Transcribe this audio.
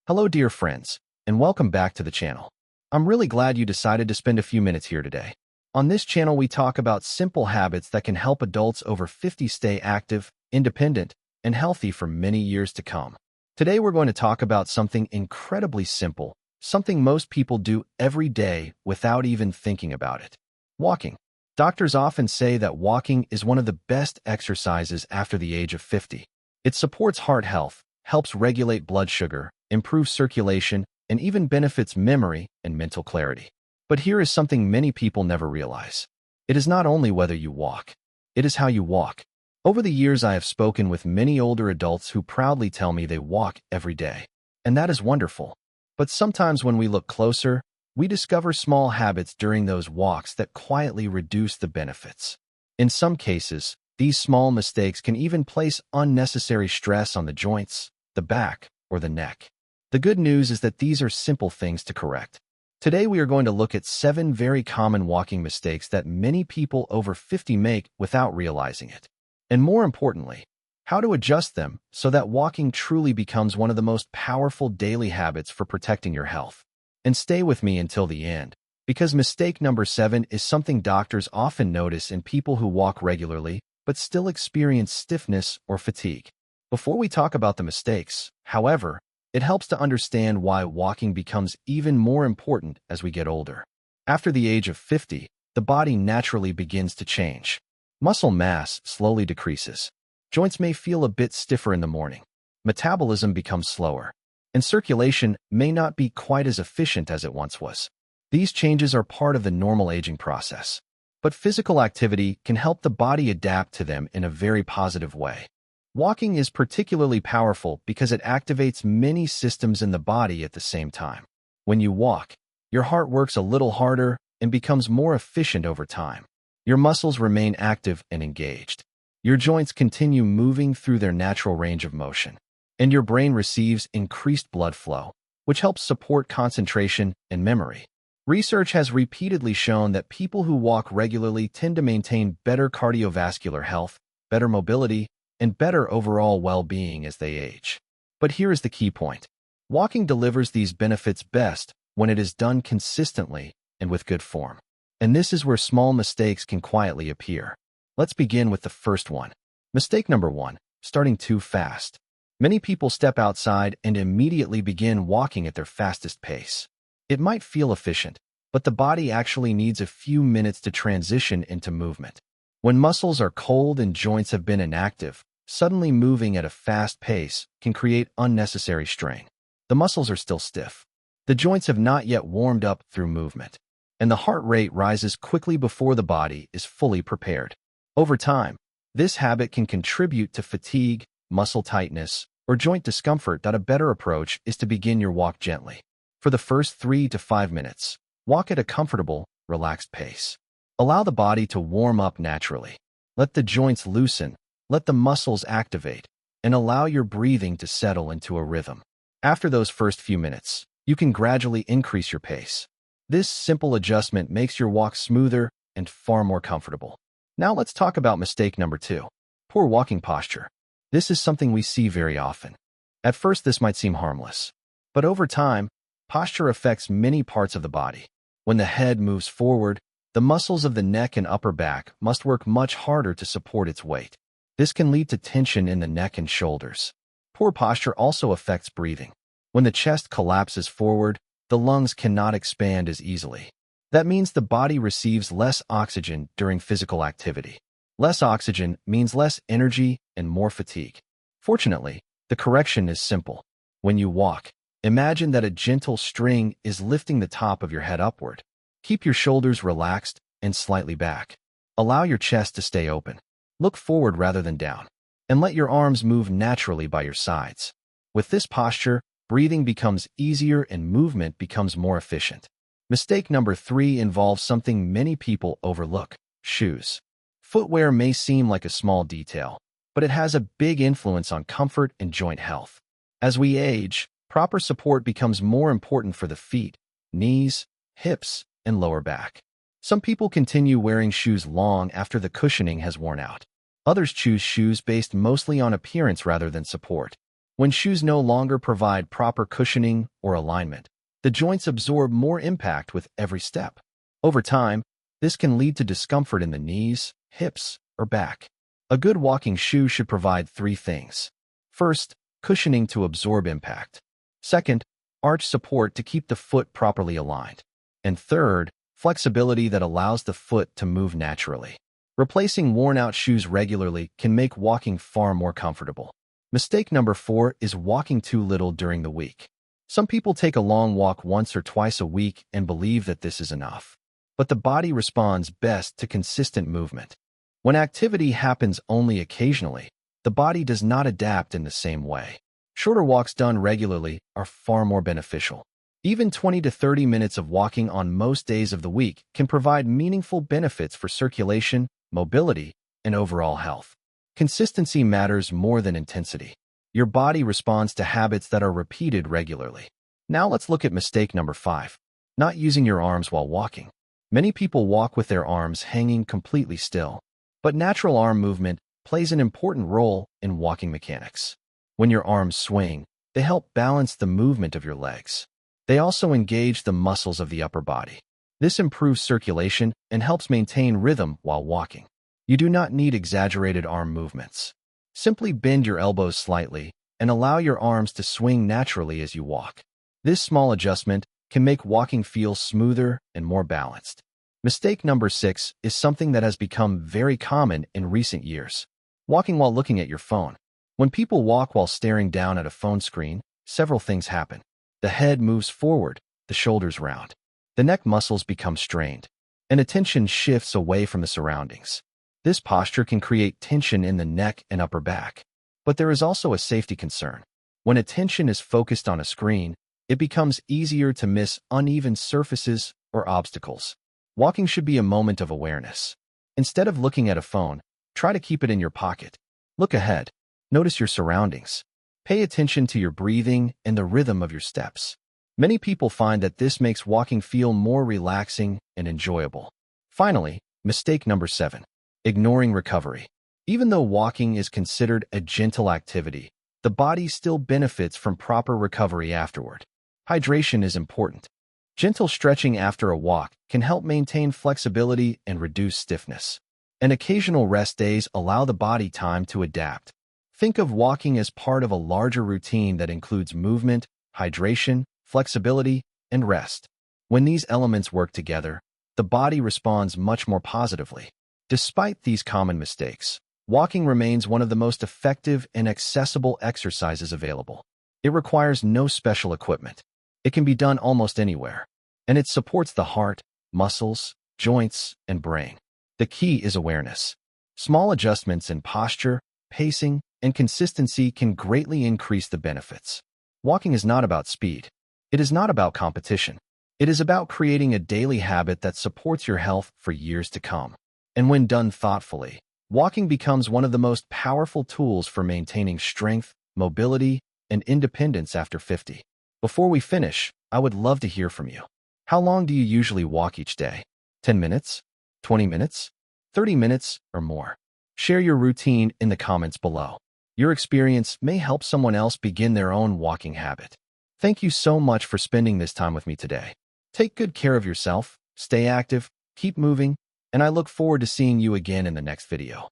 Hello, dear friends, and welcome back to the channel. I'm really glad you decided to spend a few minutes here today. On this channel, we talk about simple habits that can help adults over 50 stay active, independent, and healthy for many years to come. Today, we're going to talk about something incredibly simple, something most people do every day without even thinking about it. Walking. Doctors often say that walking is one of the best exercises after the age of 50. It supports heart health, helps regulate blood sugar, improves circulation, and even benefits memory and mental clarity. But here is something many people never realize. It is not only whether you walk, it is how you walk. Over the years, I have spoken with many older adults who proudly tell me they walk every day. And that is wonderful. But sometimes when we look closer, we discover small habits during those walks that quietly reduce the benefits. In some cases, these small mistakes can even place unnecessary stress on the joints, the back, or the neck. The good news is that these are simple things to correct. Today we are going to look at 7 very common walking mistakes that many people over 50 make without realizing it. And more importantly, how to adjust them so that walking truly becomes one of the most powerful daily habits for protecting your health. And stay with me until the end, because mistake number 7 is something doctors often notice in people who walk regularly but still experience stiffness or fatigue. Before we talk about the mistakes, however, it helps to understand why walking becomes even more important as we get older. After the age of 50, the body naturally begins to change. Muscle mass slowly decreases. Joints may feel a bit stiffer in the morning. Metabolism becomes slower, and circulation may not be quite as efficient as it once was. These changes are part of the normal aging process, but physical activity can help the body adapt to them in a very positive way. Walking is particularly powerful because it activates many systems in the body at the same time. When you walk, your heart works a little harder and becomes more efficient over time. Your muscles remain active and engaged. Your joints continue moving through their natural range of motion, and your brain receives increased blood flow, which helps support concentration and memory. Research has repeatedly shown that people who walk regularly tend to maintain better cardiovascular health, better mobility, and better overall well-being as they age. But here is the key point. Walking delivers these benefits best when it is done consistently and with good form. And this is where small mistakes can quietly appear. Let's begin with the first one. Mistake number 1, starting too fast. Many people step outside and immediately begin walking at their fastest pace. It might feel efficient, but the body actually needs a few minutes to transition into movement. When muscles are cold and joints have been inactive, suddenly moving at a fast pace can create unnecessary strain. The muscles are still stiff. The joints have not yet warmed up through movement, and the heart rate rises quickly before the body is fully prepared. Over time, this habit can contribute to fatigue, muscle tightness, or joint discomfort. A better approach is to begin your walk gently. For the first 3 to 5 minutes, walk at a comfortable, relaxed pace. Allow the body to warm up naturally. Let the joints loosen, let the muscles activate, and allow your breathing to settle into a rhythm. After those first few minutes, you can gradually increase your pace. This simple adjustment makes your walk smoother and far more comfortable. Now let's talk about mistake number 2, poor walking posture. This is something we see very often. At first, this might seem harmless, but over time, posture affects many parts of the body. When the head moves forward, the muscles of the neck and upper back must work much harder to support its weight. This can lead to tension in the neck and shoulders. Poor posture also affects breathing. When the chest collapses forward, the lungs cannot expand as easily. That means the body receives less oxygen during physical activity. Less oxygen means less energy and more fatigue. Fortunately, the correction is simple. When you walk, imagine that a gentle string is lifting the top of your head upward. Keep your shoulders relaxed and slightly back. Allow your chest to stay open. Look forward rather than down, and let your arms move naturally by your sides. With this posture, breathing becomes easier and movement becomes more efficient. Mistake number 3 involves something many people overlook: shoes. Footwear may seem like a small detail, but it has a big influence on comfort and joint health. As we age, proper support becomes more important for the feet, knees, hips, and lower back. Some people continue wearing shoes long after the cushioning has worn out. Others choose shoes based mostly on appearance rather than support. When shoes no longer provide proper cushioning or alignment, the joints absorb more impact with every step. Over time, this can lead to discomfort in the knees, hips, or back. A good walking shoe should provide three things. First, cushioning to absorb impact. Second, arch support to keep the foot properly aligned. And third, flexibility that allows the foot to move naturally. Replacing worn-out shoes regularly can make walking far more comfortable. Mistake number 4 is walking too little during the week. Some people take a long walk once or twice a week and believe that this is enough. But the body responds best to consistent movement. When activity happens only occasionally, the body does not adapt in the same way. Shorter walks done regularly are far more beneficial. Even 20 to 30 minutes of walking on most days of the week can provide meaningful benefits for circulation, mobility, and overall health. Consistency matters more than intensity. Your body responds to habits that are repeated regularly. Now let's look at mistake number 5, not using your arms while walking. Many people walk with their arms hanging completely still, but natural arm movement plays an important role in walking mechanics. When your arms swing, they help balance the movement of your legs. They also engage the muscles of the upper body. This improves circulation and helps maintain rhythm while walking. You do not need exaggerated arm movements. Simply bend your elbows slightly and allow your arms to swing naturally as you walk. This small adjustment can make walking feel smoother and more balanced. Mistake number 6 is something that has become very common in recent years. Walking while looking at your phone. When people walk while staring down at a phone screen, several things happen. The head moves forward, the shoulders round. The neck muscles become strained, and attention shifts away from the surroundings. This posture can create tension in the neck and upper back. But there is also a safety concern. When attention is focused on a screen, it becomes easier to miss uneven surfaces or obstacles. Walking should be a moment of awareness. Instead of looking at a phone, try to keep it in your pocket. Look ahead. Notice your surroundings. Pay attention to your breathing and the rhythm of your steps. Many people find that this makes walking feel more relaxing and enjoyable. Finally, mistake number 7, ignoring recovery. Even though walking is considered a gentle activity, the body still benefits from proper recovery afterward. Hydration is important. Gentle stretching after a walk can help maintain flexibility and reduce stiffness. And occasional rest days allow the body time to adapt. Think of walking as part of a larger routine that includes movement, hydration, flexibility, and rest. When these elements work together, the body responds much more positively. Despite these common mistakes, walking remains one of the most effective and accessible exercises available. It requires no special equipment. It can be done almost anywhere, and it supports the heart, muscles, joints, and brain. The key is awareness. Small adjustments in posture, pacing, and consistency can greatly increase the benefits. Walking is not about speed. It is not about competition. It is about creating a daily habit that supports your health for years to come. And when done thoughtfully, walking becomes one of the most powerful tools for maintaining strength, mobility, and independence after 50. Before we finish, I would love to hear from you. How long do you usually walk each day? 10 minutes? 20 minutes? 30 minutes or more? Share your routine in the comments below. Your experience may help someone else begin their own walking habit. Thank you so much for spending this time with me today. Take good care of yourself, stay active, keep moving, and I look forward to seeing you again in the next video.